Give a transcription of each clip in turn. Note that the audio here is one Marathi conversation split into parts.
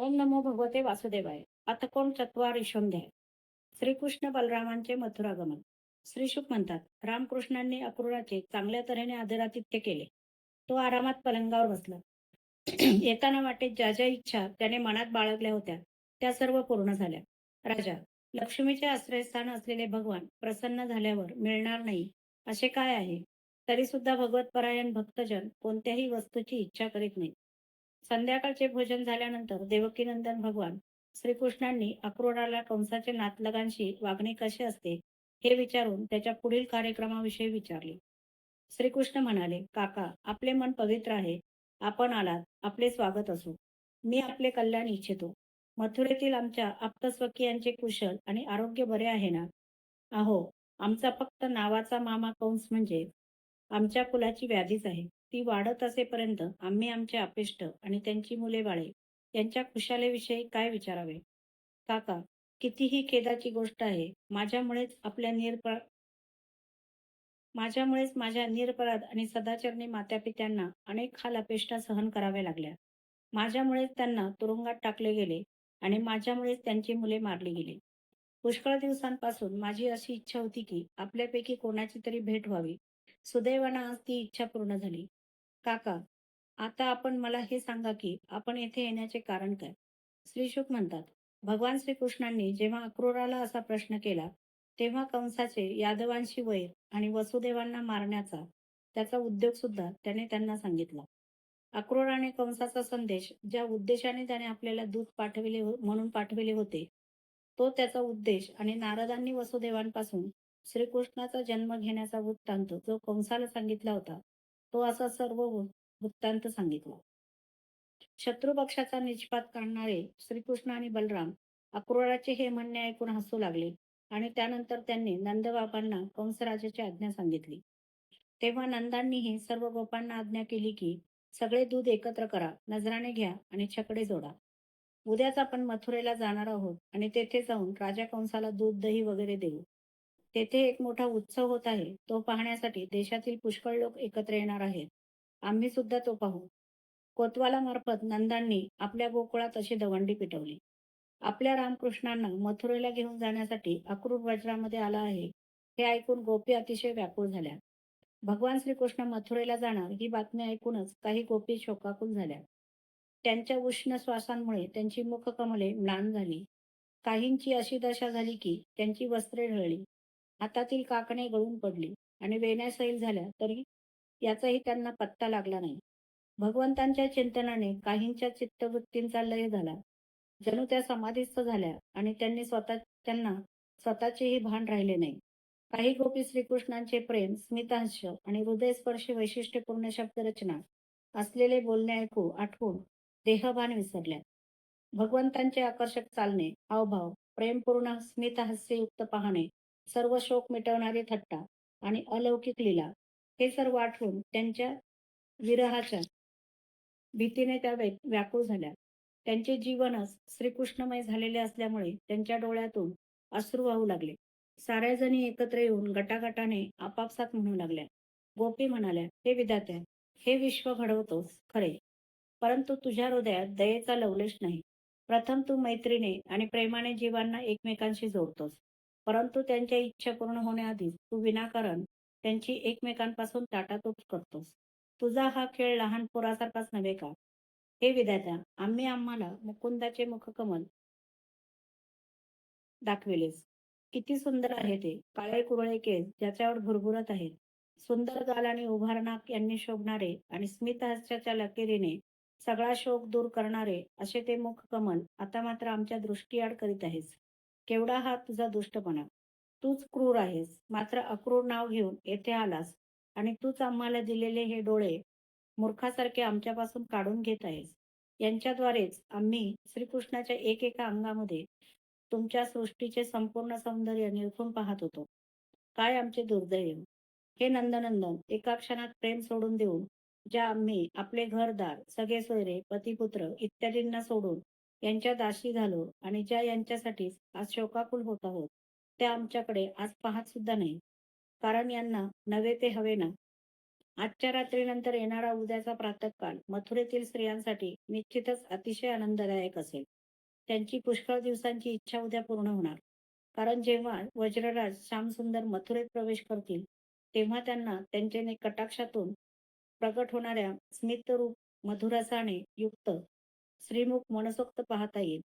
ओम नमो भगवते वासुदेवाय. अथ कोण चत्वारिशोऽध्याय. श्रीकृष्ण बलरामांचे मथुरागमन. श्रीशुक म्हणतात, रामकृष्णांनी अक्रूराचे चांगल्या तऱ्हेने आदरातिथ्य केले. तो आरामात पलंगावर बसला. येताना वाटेत ज्या ज्या इच्छा त्याने मनात बाळगल्या होत्या त्या सर्व पूर्ण झाल्या. राजा, लक्ष्मीचे आश्रयस्थान असलेले भगवान प्रसन्न झाल्यावर मिळणार नाही असे काय आहे? तरी सुद्धा भगवतपरायण भक्तजन कोणत्याही वस्तूची इच्छा करीत नाहीत. संध्याकाळचे भोजन झाल्यानंतर देवकीनंदन भगवान श्रीकृष्णांनी अक्रूराला कंसाच्या नातलगांशी वागणे कसे असते हे विचारून त्याच्या पुढील कार्यक्रमाविषयी विचारले. श्रीकृष्ण म्हणाले, काका, आपले मन पवित्र आहे. आपण आलात, आपले स्वागत असो. मी आपले कल्याण इच्छितो. मथुरेतील आमच्या आप्तस्वकीयांचे कुशल आणि आरोग्य बरे आहे ना? अहो, आमचा फक्त नावाचा मामा कंस म्हणजे आमच्या कुलाची व्याधीच आहे. ती वाढत असेपर्यंत आम्ही आमचे आपिष्ट आणि त्यांची मुले बाळे यांच्या खुशालीविषयी काय विचारावे? काका, कितीही खेदाची गोष्ट आहे. माझ्यामुळेच माझ्या निरपराध आणि सदाचरणी मातापित्यांना अनेक हाल अपेष्टा सहन कराव्या लागल्या. माझ्यामुळेच त्यांना तुरुंगात टाकले गेले आणि माझ्यामुळेच त्यांची मुले मारली गेली. पुष्कळ दिवसांपासून माझी अशी इच्छा होती की आपल्यापैकी कोणाची तरी भेट व्हावी. सुदैवानं आज ती इच्छा पूर्ण झाली. काका, आता आपण मला हे सांगा की आपण येथे येण्याचे कारण काय? श्रीशुक म्हणतात, भगवान श्रीकृष्णांनी जेव्हा अक्रूराला असा प्रश्न केला तेव्हा कंसाचे यादवांशी वैर आणि वसुदेवांना मारण्याचा त्याचा उद्योग सुद्धा त्याने त्यांना सांगितला. अक्रूराने कंसाचा संदेश ज्या उद्देशाने त्याने आपल्याला दूत म्हणून पाठविले होते, तो त्याचा उद्देश आणि नारदांनी वसुदेवांपासून श्रीकृष्णाचा जन्म घेण्याचा वृत्तांत जो कंसाला सांगितला होता, तो असा सर्व वृत्तांत सांगितला. शत्रुपक्षाचा निष्पात काढणारे श्रीकृष्ण आणि बलराम अक्रूराचे हे म्हणणे ऐकून हसू लागले आणि त्यानंतर त्यांनी नंदबाबांना कंसराजाची आज्ञा सांगितली. तेव्हा नंदांनीही सर्व गोपांना आज्ञा केली की सगळे दूध एकत्र करा, नजराणे घ्या आणि छकडे जोडा. उद्याच आपण मथुरेला जाणार आहोत आणि तेथे जाऊन राजा कंसाला दूध दही वगैरे देऊ. तेथे एक मोठा उत्सव होत आहे. तो पाहण्यासाठी देशातील पुष्कळ लोक एकत्र येणार आहेत. आम्ही सुद्धा तो पाहू. कोतवाला मार्फत नंदांनी आपल्या गोकुळात अशी दवंडी पिटवली. आपल्या रामकृष्णांना मथुरेला घेऊन जाण्यासाठी अक्रूर वज्रामध्ये आला आहे हे ऐकून गोपी अतिशय व्याकुळ झाल्या. भगवान श्रीकृष्ण मथुरेला जाणार ही बातमी ऐकूनच काही गोपी शोकाकुल झाल्या. त्यांच्या उष्ण श्वासांमुळे त्यांची मुखकमले म्लान झाली. काहींची अशी दशा झाली की त्यांची वस्त्रे ढळली, हातातील काकणे गळून पडली आणि वेण्या सैल झाल्या तरी याचाही त्यांना पत्ता लागला नाही. भगवंतांच्या चिंतनाने काहींच्या चित्तवृत्तींचा लय झाला, जणू त्या समाधीस्थ झाल्या आणि त्यांना स्वतःचेही भान राहिले नाही. काही गोपी श्रीकृष्णांचे प्रेम, स्मितहास्य आणि हृदयस्पर्शी वैशिष्ट्यपूर्ण शब्दरचना असलेले बोलणे आठवून देहभान विसरल्या. भगवंतांचे आकर्षक चालणे, हावभाव, प्रेमपूर्ण स्मितहास्ययुक्त पाहणे, सर्व शोक मिटवणारी थट्टा आणि अलौकिक लीला हे सर्व आठवून त्यांच्या विरहाच्या भीतीने त्या व्याकुळ झाल्या. त्यांचे जीवनच श्रीकृष्णमय झालेले असल्यामुळे त्यांच्या डोळ्यातून अश्रू वाहू लागले. साऱ्या जणी एकत्र येऊन गटागटाने आपापसात म्हणू लागल्या. गोपी म्हणाल्या, हे विधात्या, हे विश्व घडवतोस खरे, परंतु तुझ्या हृदयात दयेचा लवलेश नाही. प्रथम तू मैत्रीने आणि प्रेमाने जीवांना एकमेकांशी जोडतोस, परंतु त्यांच्या इच्छा पूर्ण होण्याआधीच तू विनाकारण त्यांची एकमेकांपासून ताटातूट करतोस. तुझा हा खेळ लहान पोरासारखाच नव्हे का? हे विधात्या, आम्हाला मुकुंदाचे मुखकमल दाखविलेस. किती सुंदर आहे ते. काळे कुरळे केस ज्याच्यावर भुरभुरत आहेत, सुंदर गाल आणि उभार नाक यांनी शोभणारे आणि स्मितहास्याच्या लकेरीने सगळा शोक दूर करणारे असे ते मुखकमल आता मात्र आमच्या दृष्टीआड करीत आहेस. केवढा हा तुझा दुष्टपणा. तूच क्रूर आहेस, मात्र अक्रूर नाव घेऊन येथे आलास आणि तूच आम्हाला दिलेले हे डोळे मूर्खासारखे आमच्यापासून काढून घेत आहेस. यांच्याद्वारेच आम्ही श्रीकृष्णाच्या एकेका अंगामध्ये तुमच्या सृष्टीचे संपूर्ण सौंदर्य निरखून पाहत होतो. काय आमचे दुर्दैव! हे नंदनंदन, एका क्षणात प्रेम सोडून देऊन ज्या आम्ही आपले घरदार, सगळे सोयरे, पतिपुत्र इत्यादींना सोडून यांच्या दासी झालो आणि ज्या यांच्यासाठी आज शोकाकुल होत आहोत, त्या आमच्याकडे आज पाहत सुद्धा नाही. कारण यांना नवे ते हवे ना. आजच्या रात्रीनंतर येणारा उद्याचा प्रातःकाल मथुरेतील स्त्रियांसाठी निश्चितच अतिशय आनंददायक असेल. त्यांची पुष्कळ दिवसांची इच्छा उद्या पूर्ण होणार. कारण जेव्हा वज्रराज श्यामसुंदर मथुरेत प्रवेश करतील, तेव्हा त्यांना त्यांचे कटाक्षातून प्रकट होणाऱ्या स्मितरूप मधुरसाने युक्त श्रीमुख मनसोक्त पाहता येईल.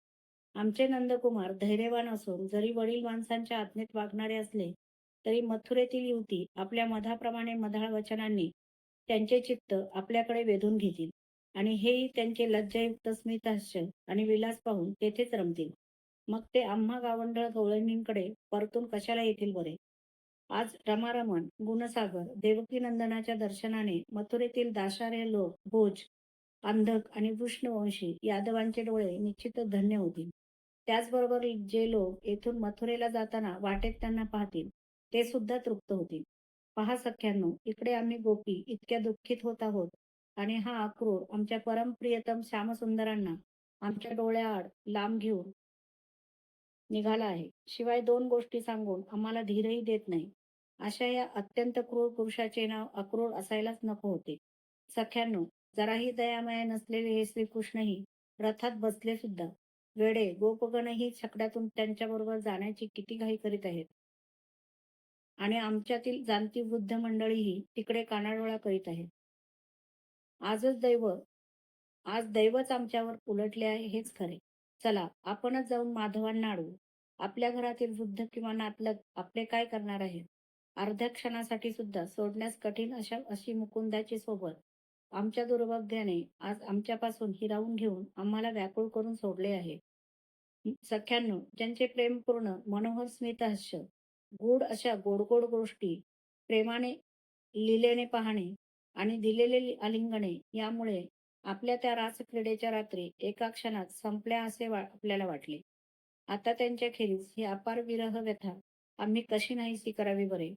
आमचे नंदकुमार धैर्यवान असून जरी वडील माणसांच्या आज्ञेत वागणारे असले, तरी मथुरेतील युवती आपल्या मधाप्रमाणे मधाळ वचनांनी त्यांचे चित्त आपल्याकडे वेधून घेतील आणि हेही त्यांचे लज्जायुक्त स्मितहास्य आणि विलास पाहून तेथेच रमतील. मग ते आम्हा गावंढळ गवळणींकडे परतून कशाला येतील बरे? आज रमारमण, गुणसागर, देवकीनंदनाच्या दर्शनाने मथुरेतील दाशार्ह लोक, भोज, अंधक आणि वृष्णवंशी यादवांचे डोळे निश्चितच धन्य होतील. त्याचबरोबर जे लोक येथून मथुरेला जाताना वाटेत त्यांना पाहतील, ते सुद्धा तृप्त होतील. पहा सख्यांनो, इकडे आम्ही गोपी इतक्या दुःखित होत आहोत आणि हा अक्रूर आमच्या परमप्रियतम श्यामसुंदरांना आमच्या डोळ्याआड लांब घेऊन निघाला आहे. शिवाय 2 गोष्टी सांगून आम्हाला धीरही देत नाही. अशा या अत्यंत क्रूर पुरुषाचे नाव अक्रूर असायलाच नको होते. सख्यांनो, जराही दयामाया नसलेले हे श्रीकृष्णही रथात बसले सुद्धा. वेडे गोपगणही छकड्यातून त्यांच्याबरोबर जाण्याची किती घाई करीत आहेत. आणि आमच्यातील जाणती वृद्ध मंडळीही तिकडे कानाडोळा करीत आहेत. आजच दैव आज दैवच आमच्यावर उलटले आहे हेच खरे. चला आपणच जाऊन माधवांना अडवू. आपल्या घरातील वृद्ध किंवा नातलग आपले काय करणार आहेत? अर्ध्या क्षणासाठी सुद्धा सोडण्यास कठीण अशी मुकुंदाची सोबत आमच्या दुर्भाग्याने आज आमच्यापासून हिरावून घेऊन आम्हाला व्याकुळ करून सोडले आहे. सख्यांनो, ज्यांचे प्रेमपूर्ण मनोहर स्मितहास्य, गूढ अशा गोड गोड गोष्टी प्रेमाने लिलेने पाहणे आणि दिलेले आलिंगने यामुळे आपल्या त्या रासक्रीडेच्या रात्री एका क्षणात संपल्या असे आपल्याला वाटले. आता त्यांच्याखेरीज ही अपार विरह व्यथा आम्ही कशी नाहीशी करावी बरे?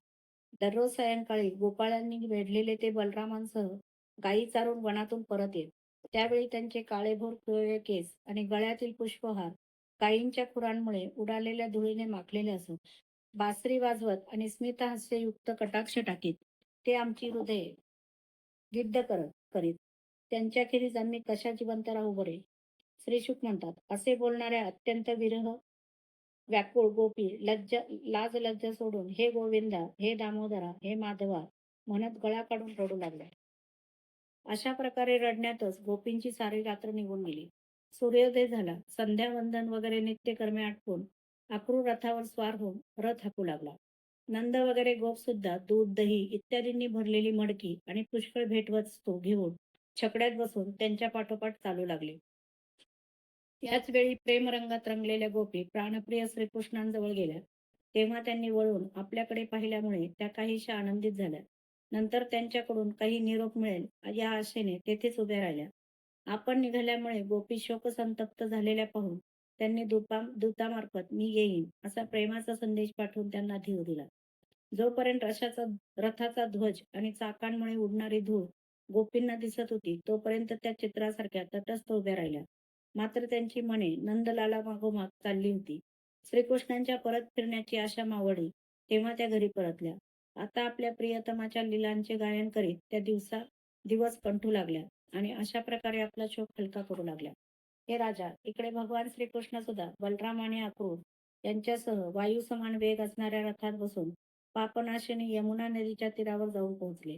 दररोज सायंकाळी गोपाळांनी वेढलेले ते बलरामांसह गायी चारून वनातून परत येत. त्यावेळी त्यांचे काळेभोर पिवळे केस आणि गळ्यातील पुष्पहार गायींच्या खुरांमुळे उडालेल्या धुळीने माखलेले असत. बासरी वाजवत आणि स्मितहास्ययुक्त कटाक्ष टाकीत ते आमची हृदये गिद्ध करीत. त्यांच्याखेरीज आम्ही कशा जिवंत राहू बरे? श्रीशुक म्हणतात, असे बोलणाऱ्या अत्यंत विरह व्याकुळ गोपी लाज लज्जा सोडून हे गोविंदा, हे दामोदरा, हे माधवा म्हणत गळा काढून रडू लागल्या. अशा प्रकारे रडण्यातच गोपींची सारी रात्र निघून गेली. सूर्योदय झाला. संध्यावंदन वगैरे नित्यकर्मे आटपून अक्रूर रथावर स्वार होऊन रथ हाकू लागला. नंद वगैरे गोप सुद्धा दूध, दही इत्यादींनी भरलेली मडकी आणि पुष्कळ भेटवस्तू घेऊन छकड्यात बसून त्यांच्या पाठोपाठ चालू लागले. याच वेळी प्रेमरंगात रंगलेल्या गोपी प्राणप्रिय श्रीकृष्णांजवळ गेल्या. तेव्हा त्यांनी वळून आपल्याकडे पाहिल्यामुळे त्या काहीशा आनंदित झाल्या. नंतर त्यांच्याकडून काही निरोप मिळेल या आशेने तेथेच उभ्या राहिल्या. आपण निघाल्यामुळे गोपी शोकसंतप्त झालेल्या पाहून त्यांनी दूतामार्फत मी येईन असा प्रेमाचा संदेश पाठवून त्यांना धीर दिला. जोपर्यंत रथाचा ध्वज आणि चाकांमुळे उडणारी धूळ गोपींना दिसत होती, तोपर्यंत त्या चित्रासारख्या तटस्थ उभ्या राहिल्या. मात्र त्यांची मने नंदलाला मागोमाग चालली होती. श्रीकृष्णांच्या परत फिरण्याची आशा मावळली तेव्हा त्या घरी परतल्या. आता आपल्या प्रियतमाच्या लीलांचे गायन करीत त्या दिवस कंठू लागल्या आणि अशा प्रकारे आपला शोक हलका करू लागल्या. हे राजा, इकडे भगवान श्रीकृष्ण सुद्धा बलराम आणि अक्रूर यांच्यासह वायू समान वेग असणाऱ्या रथात बसून पापनाशिनी यमुना नदीच्या तीरावर जाऊन पोहोचले.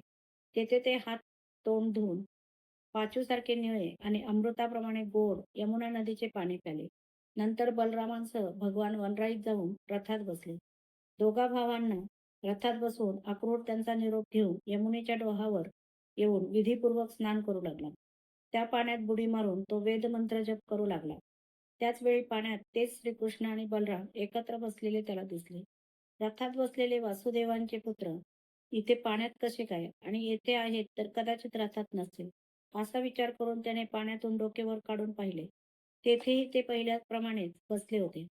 तेथे ते हात तोंड धुवून पाचूसारखे निळे आणि अमृताप्रमाणे गोड यमुना नदीचे पाणी प्याले. नंतर बलरामांसह भगवान वनराईत जाऊन रथात बसले. दोघा भावांना रथात बसवून अक्रूर त्यांचा निरोप घेऊन यमुनेच्या डोहावर येऊन विधीपूर्वक स्नान करू लागला. त्या पाण्यात बुडी मारून तो वेदमंत्र जप करू लागला. त्याच वेळी पाण्यात तेच श्रीकृष्ण आणि बलराम एकत्र बसलेले त्याला दिसले. रथात बसलेले वासुदेवांचे पुत्र इथे पाण्यात कसे काय आणि येथे आहेत तर कदाचित रथात नसतील असा विचार करून त्याने पाण्यातून डोके वर काढून पाहिले. तेथेही ते पहिल्याप्रमाणेच बसले होते.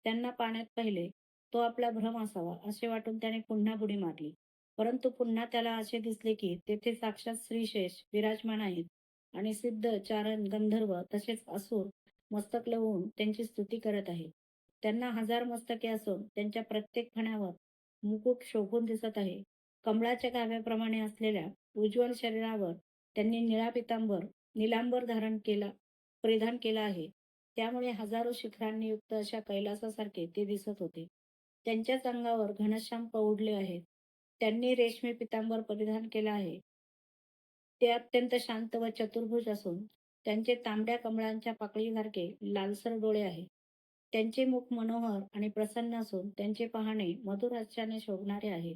त्यांना पाण्यात पाहिले तो आपला भ्रम असावा असे वाटून त्याने पुन्हा बुडी मारली. परंतु पुन्हा त्याला असे दिसले की तेथे साक्षात श्रीशेष विराजमान आहेत आणि सिद्ध, चारण, गंधर्व तसेच असुर मस्तक लवून त्यांची स्तुती करत आहेत. त्यांना हजार मस्तके असून त्यांच्या प्रत्येक फण्यावर मुकुट शोभून दिसत आहे. कमळाच्या गाभ्याप्रमाणे असलेल्या उज्ज्वल शरीरावर त्यांनी निळा पितांबर निलांबर परिधान केला आहे. त्यामुळे हजारो शिखरांनी युक्त अशा कैलासासारखे ते दिसत होते. त्यांच्याच अंगावर घनश्याम पौडले आहेत. त्यांनी रेशमी पितांबर परिधान केला आहे. ते अत्यंत शांत व चतुर्भुज असून त्यांचे तांबड्या कमळांच्या पाकळीसारखे लालसर डोळे आहेत. त्यांचे मुख मनोहर आणि प्रसन्न असून त्यांचे पाहणे मधुर हास्याने शोभणारे आहे.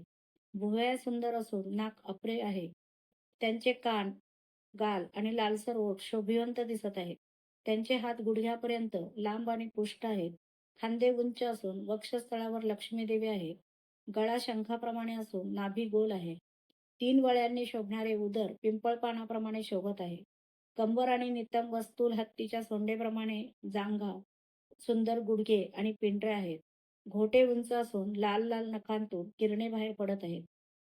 भुवया सुंदर असून नाक अपरे आहे. त्यांचे कान, गाल आणि लालसर ओठ शोभिवंत दिसत आहेत. त्यांचे हात गुडघ्यापर्यंत लांब आणि पुष्ट आहेत. खांदे उंच असून वक्षस्थळावर लक्ष्मी देवी आहे. गळा शंखाप्रमाणे असून नाभी गोल आहे. 3 वळ्यांनी शोभणारे उदर पिंपळपानाप्रमाणे शोभत आहे. कंबर आणि नितंब स्थूल हत्तीच्या सोंडेप्रमाणे जांघा, सुंदर गुडघे आणि पिंढरे आहेत. घोटे उंच असून लाल लाल नखांतून किरणे बाहेर पडत आहेत.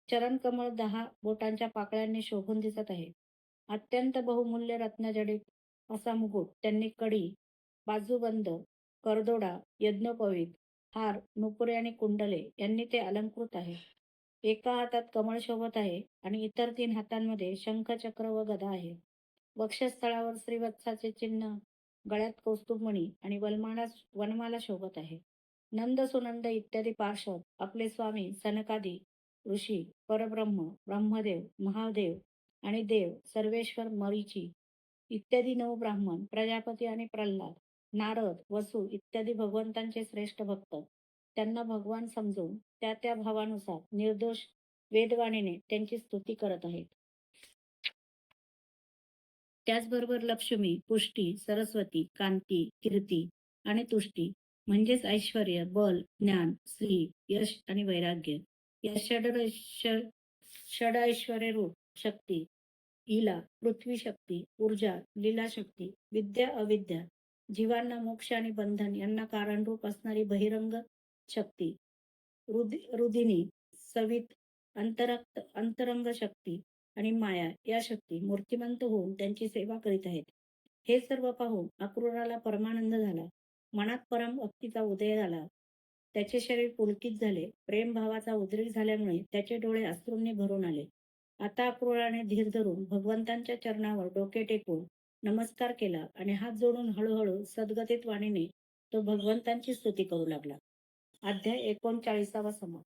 चरणकमळ 10 बोटांच्या पाकळ्यांनी शोभून दिसत आहे. अत्यंत बहुमूल्य रत्नजडित असा मुकुट त्यांनी कडी, बाजूबंद, करदोडा, यज्ञोपवीत, हार, नुपुरे आणि कुंडले यांनी ते अलंकृत आहे. एका हातात कमळ शोभत आहे आणि इतर 3 हातांमध्ये शंख, चक्र व गदा आहे. वक्षस्थळावर श्रीवत्साचे चिन्ह, गळ्यात कौस्तुभमणी आणि वनमाला शोभत आहे. नंद, सुनंद इत्यादी पार्षद, आपले स्वामी सनकादी ऋषी, परब्रह्म, ब्रह्मदेव, महादेव आणि देव, सर्वेश्वर, मरीची इत्यादी 9 ब्राह्मण, प्रजापती आणि प्रल्हाद, नारद, वसु इत्यादी भगवंतांचे श्रेष्ठ भक्त त्यांना भगवान समजून त्या त्या भावानुसार निर्दोष वेदवाणीने त्यांची स्तुती करत आहेत. त्याचबरोबर लक्ष्मी, पुष्टी, सरस्वती, कांती, कीर्ती आणि तुष्टी म्हणजेच ऐश्वर्य, बल, ज्ञान, श्री, यश आणि वैराग्य या षड ऐश्वर्य रूप शक्ती, इला, पृथ्वी शक्ती, ऊर्जा, लीला शक्ती, विद्या, अविद्या, जीवांना मोक्ष आणि बंधन यांना कारणरूप असणारी बहिरंग शक्ती, रुदिनी, सवित, अंतरंग शक्ती आणि माया या शक्ती मूर्तिमंत होऊन त्यांची सेवा करीत आहेत. हे सर्व पाहून अक्रूराला परमानंद झाला. मनात परम भक्तीचा उदय झाला. त्याचे शरीर पुलकित झाले. प्रेमभावाचा उद्रेक झाल्यामुळे त्याचे डोळे अश्रूंनी भरून आले. आता अक्रूराने धीर धरून भगवंतांच्या चरणावर डोके टेकून नमस्कार केला आणि हात जोडून हळूहळू सद्गतीत वाणीने तो भगवंतांची स्तुती करू लागला. अध्याय 39 समाप्त.